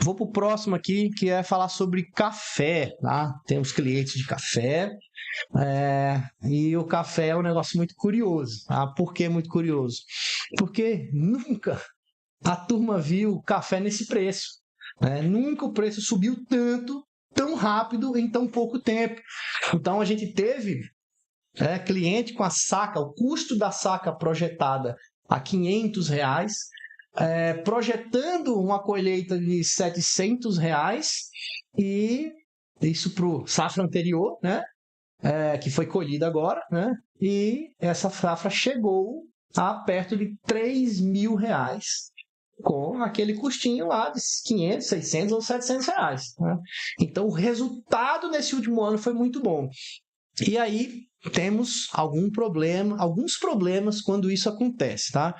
Vou para o próximo aqui, que é falar sobre café, tá? Temos clientes de café, e o café é um negócio muito curioso, tá? Por que muito curioso? Porque nunca a turma viu café nesse preço, né? Nunca o preço subiu tanto, tão rápido, em tão pouco tempo. Então, a gente teve cliente com a saca, o custo da saca projetada a R$ 500, projetando uma colheita de R$ 700, e isso para o safra anterior, né? Que foi colhida agora, né? E essa safra chegou a perto de R$ 3.000, com aquele custinho lá de 500, 600 ou R$ 700, né? Então, o resultado nesse último ano foi muito bom. E aí temos alguns problemas quando isso acontece, tá?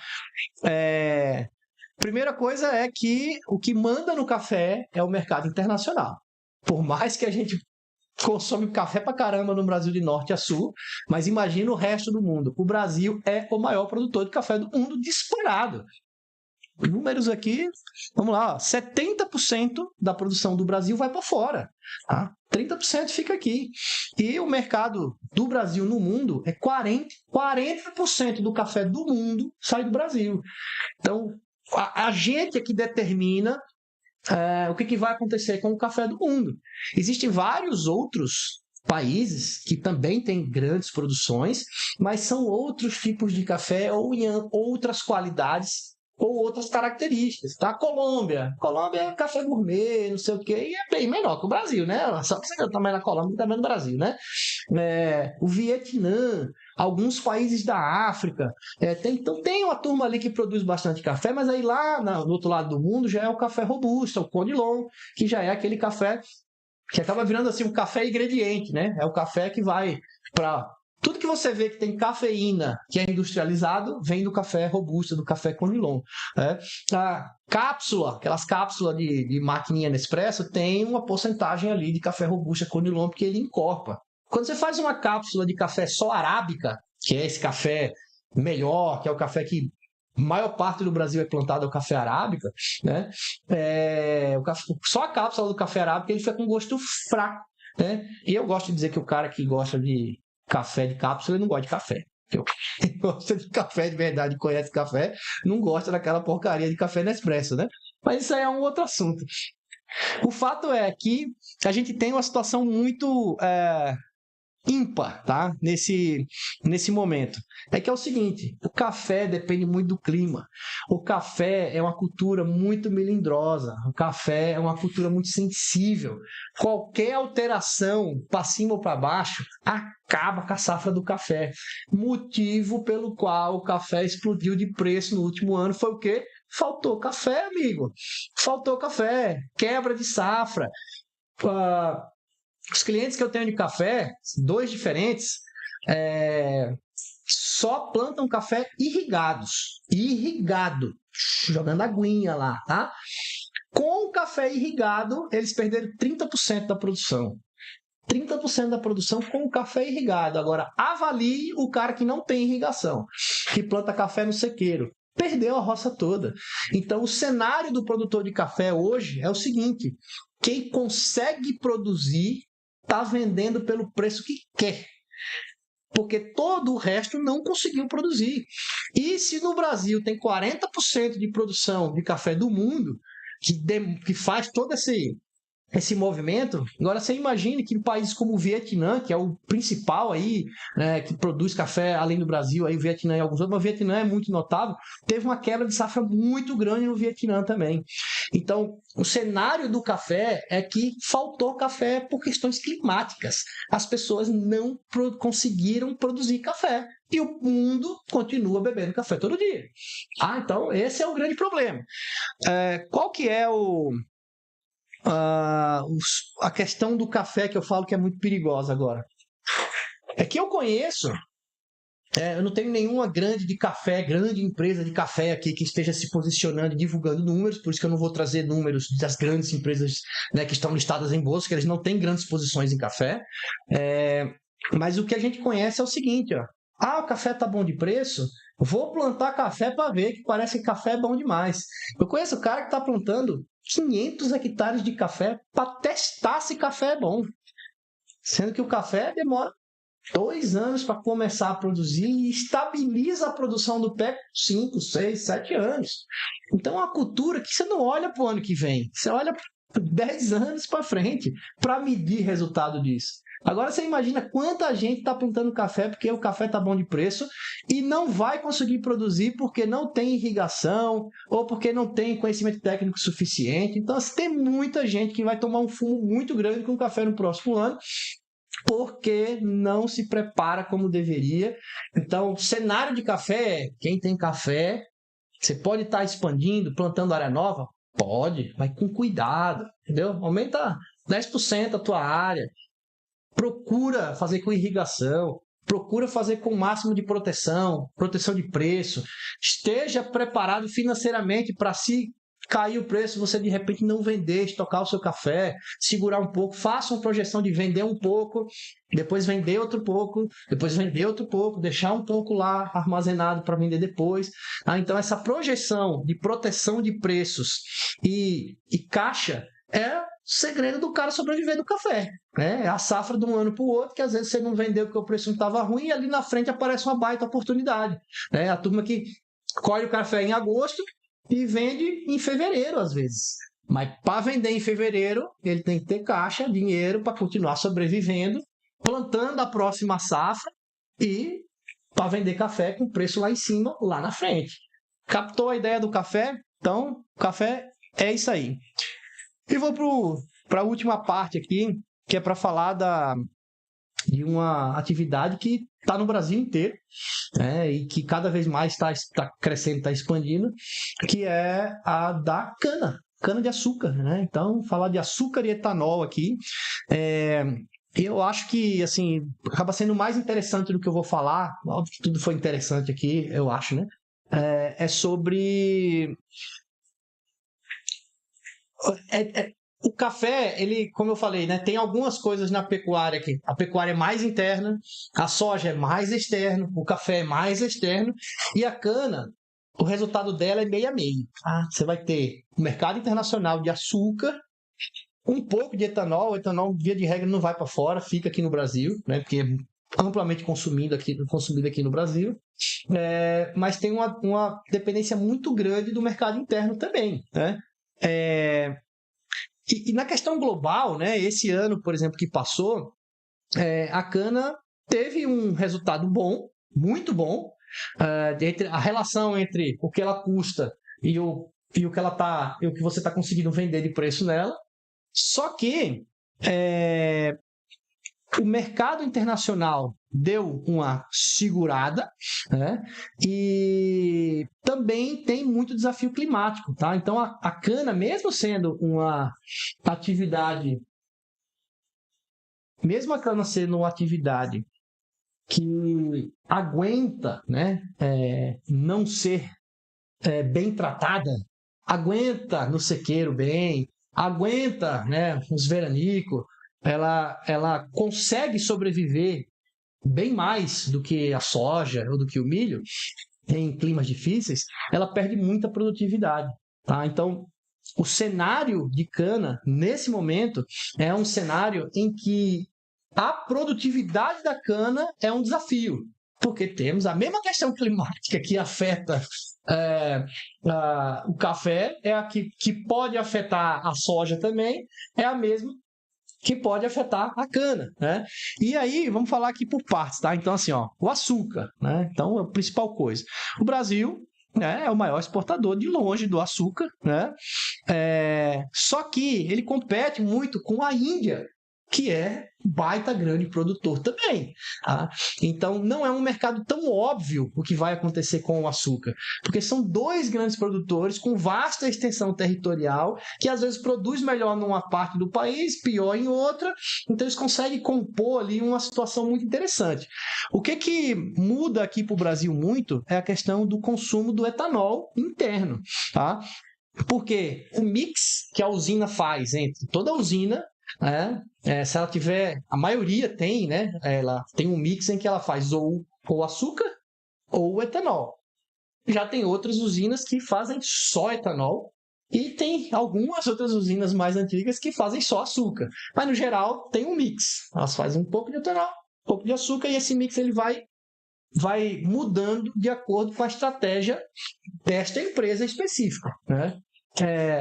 Primeira coisa é que o que manda no café é o mercado internacional. Por mais que a gente consome café pra caramba no Brasil de norte a sul, mas imagina o resto do mundo. O Brasil é o maior produtor de café do mundo, disparado. Números aqui, vamos lá, ó, 70% da produção do Brasil vai para fora, tá? 30% fica aqui. E o mercado do Brasil no mundo é 40% do café do mundo sai do Brasil. Então, a gente é que determina o que vai acontecer com o café do mundo. Existem vários outros países que também têm grandes produções, mas são outros tipos de café ou em outras qualidades ou outras características, tá? Colômbia é café gourmet, não sei o quê, e é bem menor que o Brasil, né? Só que você está mais na Colômbia que também no Brasil, né? O Vietnã, alguns países da África, então tem uma turma ali que produz bastante café, mas aí lá do outro lado do mundo já é o café robusto, o Conilon, que já é aquele café que acaba virando assim um café ingrediente, né? É o café que vai para tudo que você vê que tem cafeína, que é industrializado, vem do café robusto, do café Conilon, né? A cápsula, aquelas cápsulas de maquininha Nespresso, tem uma porcentagem ali de café robusto Conilon, porque ele encorpa. Quando você faz uma cápsula de café só arábica, que é esse café melhor, que é o café que a maior parte do Brasil é plantado, é o café arábica, né? Só a cápsula do café arábica ele fica com gosto fraco, né? E eu gosto de dizer que o cara que gosta de café de cápsula, ele não gosta de café. Quem gosta de café de verdade, conhece café, não gosta daquela porcaria de café Nespresso, né? Mas isso aí é um outro assunto. O fato é que a gente tem uma situação muito ímpar, tá? Nesse momento. É que é o seguinte, o café depende muito do clima. O café é uma cultura muito melindrosa. O café é uma cultura muito sensível. Qualquer alteração para cima ou para baixo acaba com a safra do café. Motivo pelo qual o café explodiu de preço no último ano foi o quê? Faltou café, amigo. Faltou café. Quebra de safra. Os clientes que eu tenho de café, dois diferentes, só plantam café irrigado, jogando aguinha lá, tá? Com o café irrigado, eles perderam 30% da produção. 30% da produção com o café irrigado. Agora, avalie o cara que não tem irrigação, que planta café no sequeiro. Perdeu a roça toda. Então, o cenário do produtor de café hoje é o seguinte: quem consegue produzir está vendendo pelo preço que quer, porque todo o resto não conseguiu produzir. E se no Brasil tem 40% de produção de café do mundo, que faz todo esse movimento, agora você imagine que em países como o Vietnã, que é o principal aí, né, que produz café além do Brasil, aí o Vietnã e alguns outros, mas o Vietnã é muito notável, teve uma quebra de safra muito grande no Vietnã também. Então, o cenário do café é que faltou café por questões climáticas. As pessoas não conseguiram produzir café. E o mundo continua bebendo café todo dia. Então esse é o grande problema. Qual que é a questão do café que eu falo que é muito perigosa agora? É que eu conheço, eu não tenho nenhuma grande empresa de café aqui que esteja se posicionando e divulgando números, por isso que eu não vou trazer números das grandes empresas, né, que estão listadas em bolsa, que eles não têm grandes posições em café. Mas o que a gente conhece é o seguinte, ó. O café tá bom de preço? Vou plantar café para ver, que parece que café é bom demais. Eu conheço o cara que está plantando 500 hectares de café para testar se café é bom. Sendo que o café demora 2 anos para começar a produzir e estabiliza a produção do pé 5, 6, 7 anos. Então é uma cultura que você não olha para o ano que vem, você olha 10 anos para frente para medir resultado disso. Agora você imagina quanta gente está plantando café porque o café está bom de preço e não vai conseguir produzir porque não tem irrigação ou porque não tem conhecimento técnico suficiente. Então, assim, tem muita gente que vai tomar um fumo muito grande com o café no próximo ano porque não se prepara como deveria. Então, cenário de café, quem tem café, você pode estar expandindo, plantando área nova? Pode, mas com cuidado, entendeu? Aumenta 10% a tua área. Procura fazer com irrigação, procura fazer com o máximo de proteção de preço. Esteja preparado financeiramente para, se cair o preço, você de repente não vender, estocar o seu café, segurar um pouco, faça uma projeção de vender um pouco, depois vender outro pouco, depois vender outro pouco, deixar um pouco lá armazenado para vender depois. Então, essa projeção de proteção de preços e caixa é o segredo do cara sobreviver do café. É a safra de um ano para o outro, que às vezes você não vendeu porque o preço não estava ruim e ali na frente aparece uma baita oportunidade. A turma que colhe o café em agosto e vende em fevereiro, às vezes. Mas para vender em fevereiro, ele tem que ter caixa, dinheiro para continuar sobrevivendo, plantando a próxima safra e para vender café com preço lá em cima, lá na frente. Captou a ideia do café? Então, o café é isso aí. E vou para a última parte aqui, que é para falar de uma atividade que está no Brasil inteiro, e que cada vez mais está crescendo, está expandindo, que é a da cana-de-açúcar. Então, falar de açúcar e etanol aqui, eu acho que assim, acaba sendo mais interessante do que eu vou falar, óbvio que tudo foi interessante aqui, eu acho, né? É sobre... O café, ele, como eu falei, né, tem algumas coisas na pecuária aqui. A pecuária é mais interna, a soja é mais externo, o café é mais externo, e a cana, o resultado dela é meio a meio. Você vai ter o mercado internacional de açúcar, um pouco de etanol. O etanol, via de regra, não vai para fora, fica aqui no Brasil, né, porque é amplamente consumido aqui no Brasil. Mas tem uma dependência muito grande do mercado interno também, né? E na questão global, né, esse ano, por exemplo, que passou, a cana teve um resultado bom, muito bom, a relação entre o que ela custa e o que você está conseguindo vender de preço nela. Só que o mercado internacional deu uma segurada, né? E também tem muito desafio climático, tá? Então a cana, mesmo sendo uma atividade, que aguenta, né, não ser bem tratada, aguenta no sequeiro bem, aguenta, né, os veranicos, ela consegue sobreviver bem mais do que a soja ou do que o milho em climas difíceis, ela perde muita produtividade, tá? Então, o cenário de cana, nesse momento, é um cenário em que a produtividade da cana é um desafio, porque temos a mesma questão climática que afeta o café, é a que pode afetar a soja também, é a mesma que pode afetar a cana, né? E aí, vamos falar aqui por partes, tá? Então, assim, o açúcar, né? Então, é a principal coisa. O Brasil, né, é o maior exportador de longe do açúcar, né? Só que ele compete muito com a Índia, que é baita grande produtor também. Tá? Então, não é um mercado tão óbvio o que vai acontecer com o açúcar, porque são dois grandes produtores com vasta extensão territorial, que às vezes produz melhor numa parte do país, pior em outra, então eles conseguem compor ali uma situação muito interessante. O que muda aqui para o Brasil muito é a questão do consumo do etanol interno, tá? Porque o mix que a usina faz entre toda a usina, se ela tiver, a maioria tem, né? Ela tem um mix em que ela faz ou açúcar ou etanol. Já tem outras usinas que fazem só etanol E tem algumas outras usinas mais antigas que fazem só açúcar. Mas, no geral, tem um mix. Elas fazem um pouco de etanol, um pouco de açúcar, e esse mix ele vai mudando de acordo com a estratégia desta empresa específica, né?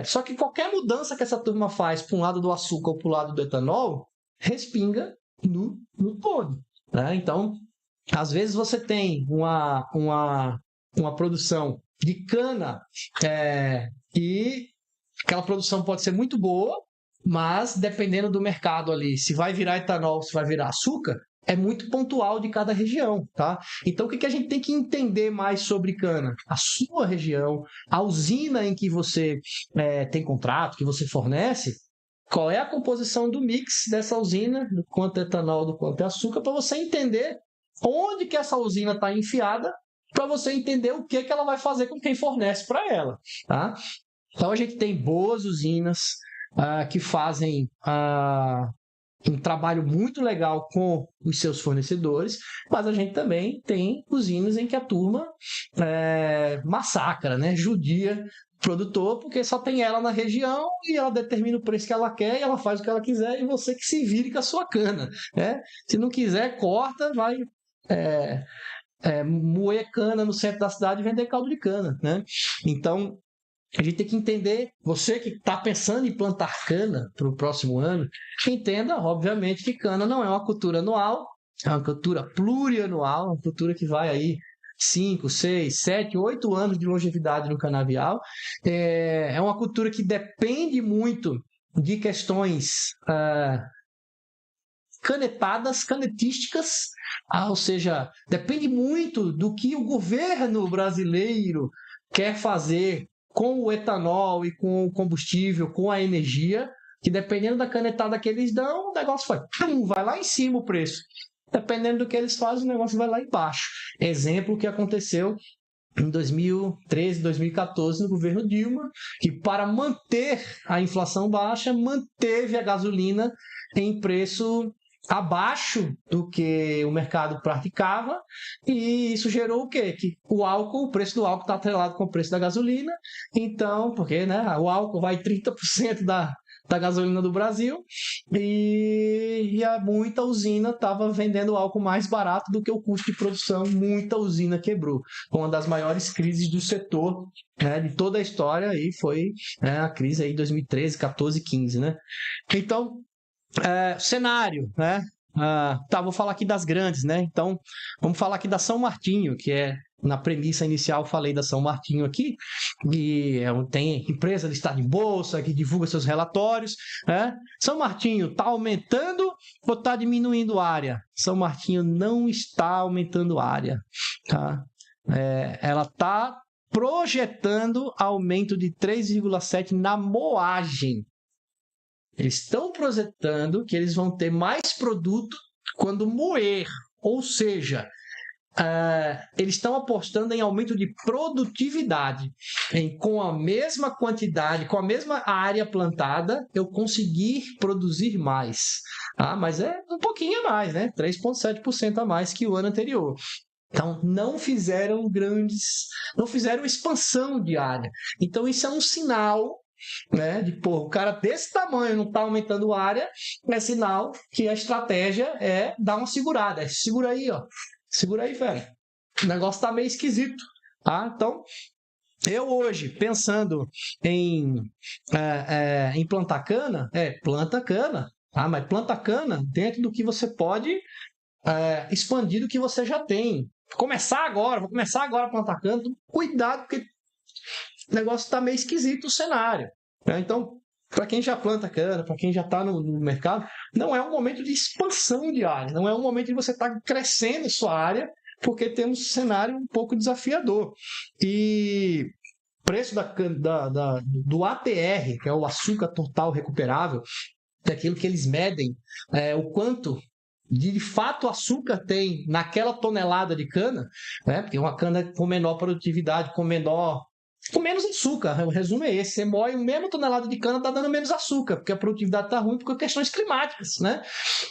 Só que qualquer mudança que essa turma faz para um lado do açúcar ou para o lado do etanol, respinga no todo, né? Então, às vezes você tem uma produção de cana e aquela produção pode ser muito boa, mas dependendo do mercado ali, se vai virar etanol, se vai virar açúcar, é muito pontual de cada região, tá? Então, o que a gente tem que entender mais sobre cana? A sua região, a usina em que você tem contrato, que você fornece, qual é a composição do mix dessa usina, do quanto é etanol, do quanto é açúcar, para você entender onde que essa usina está enfiada, para você entender o que ela vai fazer com quem fornece para ela, tá? Então, a gente tem boas usinas que fazem um trabalho muito legal com os seus fornecedores, mas a gente também tem usinas em que a turma massacra, né? Judia o produtor, porque só tem ela na região e ela determina o preço que ela quer e ela faz o que ela quiser e você que se vire com a sua cana, né? Se não quiser, corta, vai moer cana no centro da cidade e vender caldo de cana, né? Então, a gente tem que entender, você que está pensando em plantar cana para o próximo ano, entenda, obviamente, que cana não é uma cultura anual, é uma cultura plurianual, uma cultura que vai aí 5, 6, 7, 8 anos de longevidade no canavial. É uma cultura que depende muito de questões canetísticas, ou seja, depende muito do que o governo brasileiro quer fazer com o etanol e com o combustível, com a energia, que dependendo da canetada que eles dão, o negócio vai lá em cima o preço. Dependendo do que eles fazem, o negócio vai lá embaixo. Exemplo que aconteceu em 2013, 2014, no governo Dilma, que para manter a inflação baixa, manteve a gasolina em preço abaixo do que o mercado praticava, e isso gerou o quê? Que o preço do álcool está atrelado com o preço da gasolina, então, porque o álcool vai 30% da gasolina do Brasil, e muita usina estava vendendo álcool mais barato do que o custo de produção, muita usina quebrou. Uma das maiores crises do setor, né, de toda a história, aí foi a crise aí de 2013, 14, 15, né? Então, cenário, né? Vou falar aqui das grandes, né? Então, vamos falar aqui da São Martinho, que na premissa inicial eu falei da São Martinho aqui, que tem empresa listada em bolsa, que divulga seus relatórios, né? São Martinho está aumentando ou está diminuindo área? São Martinho não está aumentando área, tá? Ela está projetando aumento de 3,7 na moagem. Eles estão projetando que eles vão ter mais produto quando moer, ou seja, eles estão apostando em aumento de produtividade, com a mesma quantidade, com a mesma área plantada, eu conseguir produzir mais. Mas é um pouquinho a mais, né? 3,7% a mais que o ano anterior. Então, não fizeram expansão de área. Então, isso é um sinal, né, o cara desse tamanho não está aumentando a área, é sinal que a estratégia é dar uma segurada. Segura aí, velho. O negócio está meio esquisito, tá? Então, eu hoje, pensando em plantar cana, planta cana, tá? Mas planta cana dentro do que você pode expandir do que você já tem. Vou começar agora a plantar cana, cuidado, porque o negócio está meio esquisito o cenário, né? Então, para quem já planta cana, para quem já está no mercado, não é um momento de expansão de área, não é um momento de você estar crescendo sua área, porque temos um cenário um pouco desafiador. E preço do ATR, que é o açúcar total recuperável, daquilo que eles medem, o quanto de fato açúcar tem naquela tonelada de cana, né? Porque uma cana com menor produtividade, com menos açúcar, o resumo é esse: você moe a mesma tonelada de cana, está dando menos açúcar, porque a produtividade está ruim por questões climáticas, né?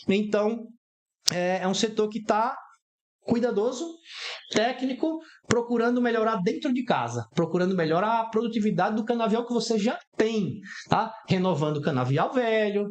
Então, é um setor que está cuidadoso, técnico, procurando melhorar dentro de casa, procurando melhorar a produtividade do canavial que você já tem, tá? Renovando o canavial velho,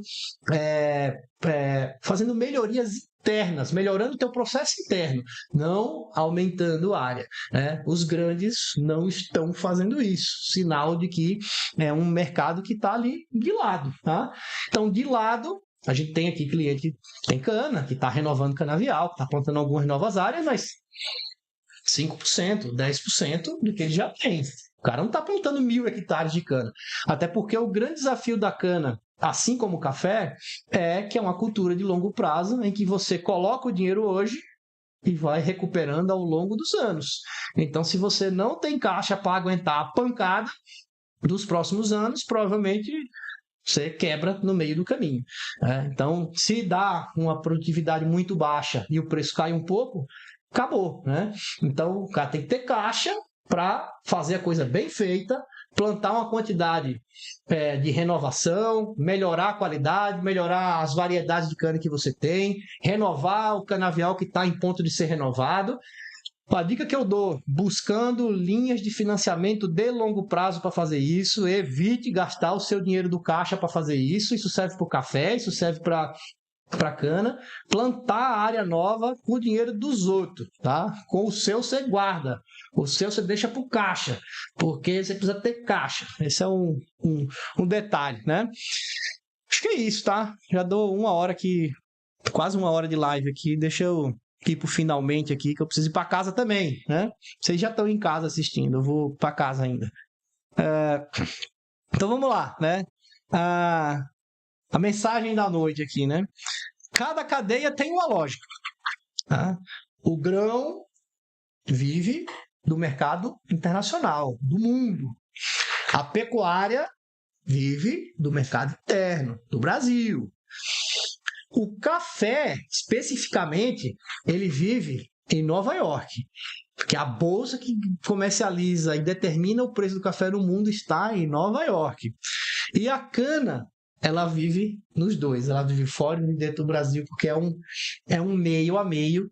fazendo melhorias internas, melhorando o teu processo interno, não aumentando a área, né? Os grandes não estão fazendo isso, sinal de que é um mercado que está ali de lado, tá? Então, de lado, a gente tem aqui cliente que tem cana, que está renovando canavial, que está plantando algumas novas áreas, mas 5%, 10% do que ele já tem. O cara não está plantando 1.000 hectares de cana. Até porque o grande desafio da cana, assim como o café, é que é uma cultura de longo prazo, em que você coloca o dinheiro hoje e vai recuperando ao longo dos anos. Então, se você não tem caixa para aguentar a pancada dos próximos anos, provavelmente você quebra no meio do caminho. Então, se dá uma produtividade muito baixa e o preço cai um pouco, acabou, né? Então, o cara tem que ter caixa para fazer a coisa bem feita, plantar uma quantidade de renovação, melhorar a qualidade, melhorar as variedades de cana que você tem, renovar o canavial que está em ponto de ser renovado. A dica que eu dou, buscando linhas de financiamento de longo prazo para fazer isso, evite gastar o seu dinheiro do caixa para fazer isso. Isso serve para o café, isso serve para cana, plantar a área nova com o dinheiro dos outros, tá? Com o seu você guarda, o seu você deixa para o caixa, porque você precisa ter caixa. Esse é um detalhe, né? Acho que é isso, tá? Já dou quase uma hora de live aqui, deixa eu ir pro finalmente aqui, que eu preciso ir para casa também, né? Vocês já estão em casa assistindo, eu vou para casa ainda. Então vamos lá, né? A mensagem da noite aqui, né? Cada cadeia tem uma lógica. Tá? O grão vive do mercado internacional, do mundo. A pecuária vive do mercado interno, do Brasil. O café, especificamente, ele vive em Nova York, porque a bolsa que comercializa e determina o preço do café no mundo está em Nova York. E a cana, ela vive nos dois, ela vive fora e dentro do Brasil, porque é um meio a meio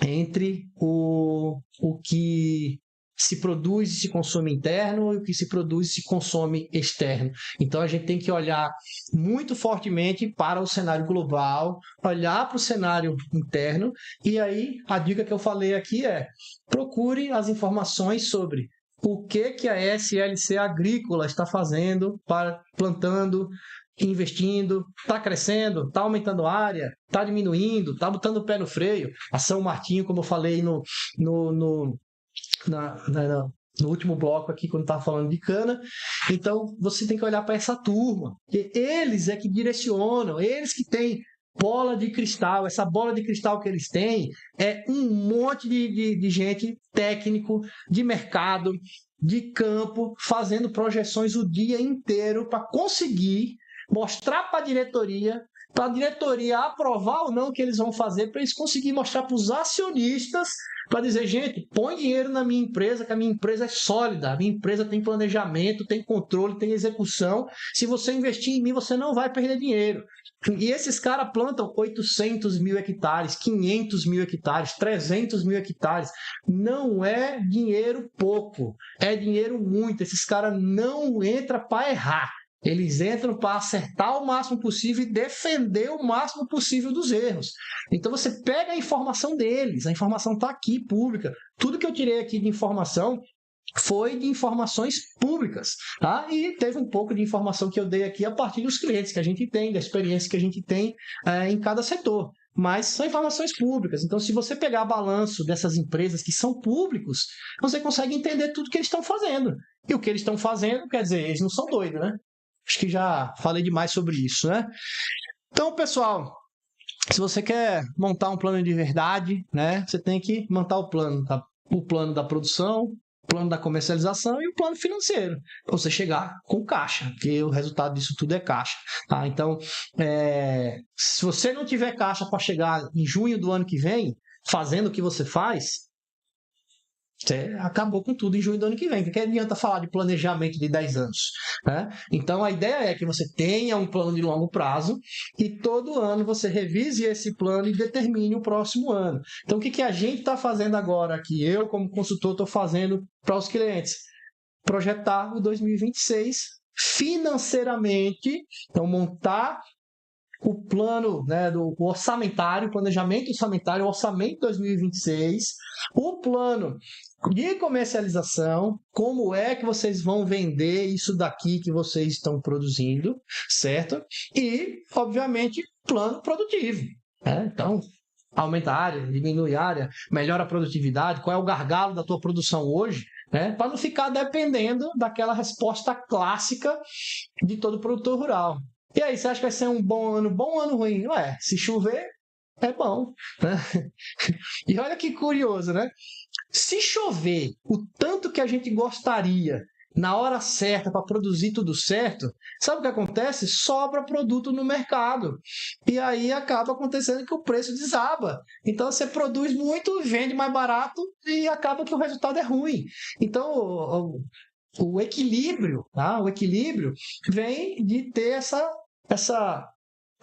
entre o que se produz e se consome interno e o que se produz e se consome externo. Então a gente tem que olhar muito fortemente para o cenário global, olhar para o cenário interno, e aí a dica que eu falei aqui é: procure as informações sobre o que a SLC Agrícola está fazendo, plantando, investindo, está crescendo, está aumentando a área, está diminuindo, está botando o pé no freio. A São Martinho, como eu falei no último bloco aqui, quando estava falando de cana. Então, você tem que olhar para essa turma, porque eles é que direcionam, eles que têm bola de cristal. Essa bola de cristal que eles têm é um monte de gente técnico, de mercado, de campo, fazendo projeções o dia inteiro para conseguir mostrar para a diretoria aprovar ou não o que eles vão fazer, para eles conseguirem mostrar para os acionistas, para dizer: gente, põe dinheiro na minha empresa, que a minha empresa é sólida, a minha empresa tem planejamento, tem controle, tem execução. Se você investir em mim, você não vai perder dinheiro. E esses caras plantam 800 mil hectares, 500 mil hectares, 300 mil hectares. Não é dinheiro pouco, é dinheiro muito. Esses caras não entram para errar. Eles entram para acertar o máximo possível e defender o máximo possível dos erros. Então você pega a informação deles, a informação está aqui, pública. Tudo que eu tirei aqui de informação foi de informações públicas, tá? E teve um pouco de informação que eu dei aqui a partir dos clientes que a gente tem, da experiência que a gente tem em cada setor. Mas são informações públicas. Então, se você pegar balanço dessas empresas que são públicos, você consegue entender tudo que eles estão fazendo. E o que eles estão fazendo, quer dizer, eles não são doidos, né? Acho que já falei demais sobre isso, né? Então, pessoal, se você quer montar um plano de verdade, né, você tem que montar o plano, tá? O plano da produção, o plano da comercialização e o plano financeiro, para você chegar com caixa, porque o resultado disso tudo é caixa, tá? Então, se você não tiver caixa para chegar em junho do ano que vem, fazendo o que você faz, Você acabou com tudo em junho do ano que vem. O que adianta falar de planejamento de 10 anos? Né? Então, a ideia é que você tenha um plano de longo prazo e todo ano você revise esse plano e determine o próximo ano. Então, o que a gente está fazendo agora aqui? Eu, como consultor, estou fazendo para os clientes? Projetar o 2026 financeiramente. Então, montar o plano, né, do orçamentário, planejamento orçamentário, orçamento 2026, o plano de comercialização, como é que vocês vão vender isso daqui que vocês estão produzindo, certo? E, obviamente, plano produtivo. Né? Então, aumenta a área, diminui a área, melhora a produtividade, qual é o gargalo da tua produção hoje, né? Para não ficar dependendo daquela resposta clássica de todo produtor rural. E aí, você acha que vai ser um bom ou ano ruim? Ué, se chover, é bom. Né? E olha que curioso, né? Se chover o tanto que a gente gostaria na hora certa para produzir tudo certo, sabe o que acontece? Sobra produto no mercado. E aí acaba acontecendo que o preço desaba. Então você produz muito, vende mais barato e acaba que o resultado é ruim. Então o equilíbrio, tá? O equilíbrio vem de ter essa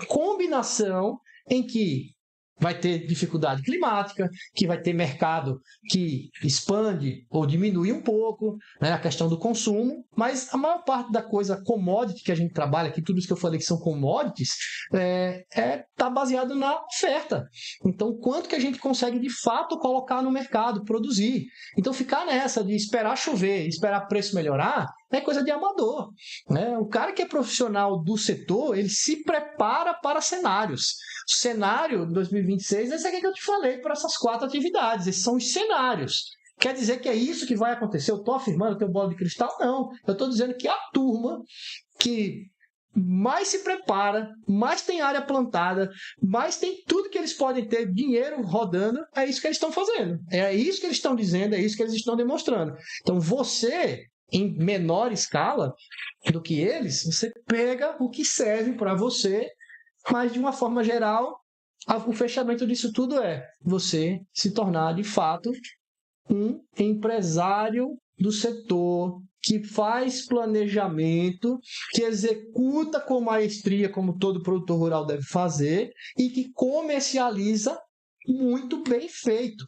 combinação em que vai ter dificuldade climática, que vai ter mercado que expande ou diminui um pouco, né, a questão do consumo, mas a maior parte da coisa commodity que a gente trabalha aqui, tudo isso que eu falei que são commodities, tá baseado na oferta. Então, quanto que a gente consegue de fato colocar no mercado, produzir. Então, ficar nessa de esperar chover, esperar preço melhorar, é coisa de amador. Né? O cara que é profissional do setor, ele se prepara para cenários. O cenário de 2026 é esse aqui que eu te falei para essas 4 atividades. Esses são os cenários. Quer dizer que é isso que vai acontecer? Eu estou afirmando que eu tenho bola de cristal? Não. Eu estou dizendo que a turma que mais se prepara, mais tem área plantada, mais tem tudo que eles podem ter, dinheiro rodando, é isso que eles estão fazendo. É isso que eles estão dizendo, é isso que eles estão demonstrando. Então você, em menor escala do que eles, você pega o que serve para você, mas de uma forma geral, o fechamento disso tudo é você se tornar de fato um empresário do setor, que faz planejamento, que executa com maestria, como todo produtor rural deve fazer, e que comercializa muito bem feito.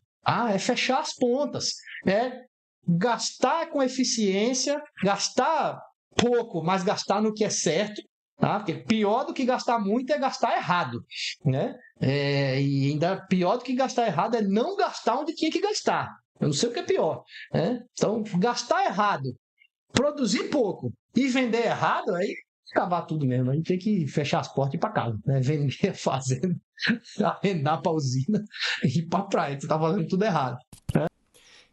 É fechar as pontas, é gastar com eficiência, gastar pouco, mas gastar no que é certo, tá? Porque pior do que gastar muito é gastar errado, né? E ainda pior do que gastar errado é não gastar onde tinha que gastar. Eu não sei o que é pior, né? Então, gastar errado, produzir pouco e vender errado, aí acabar tudo mesmo. A gente tem que fechar as portas e ir para casa, né? Vender a fazenda, arrendar para a usina e ir para a praia. Você está fazendo tudo errado.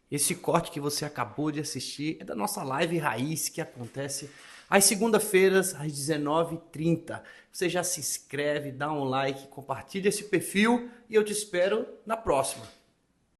Esse corte que você acabou de assistir é da nossa live raiz que acontece às segunda-feiras, às 19h30. Você já se inscreve, dá um like, compartilha esse perfil e eu te espero na próxima.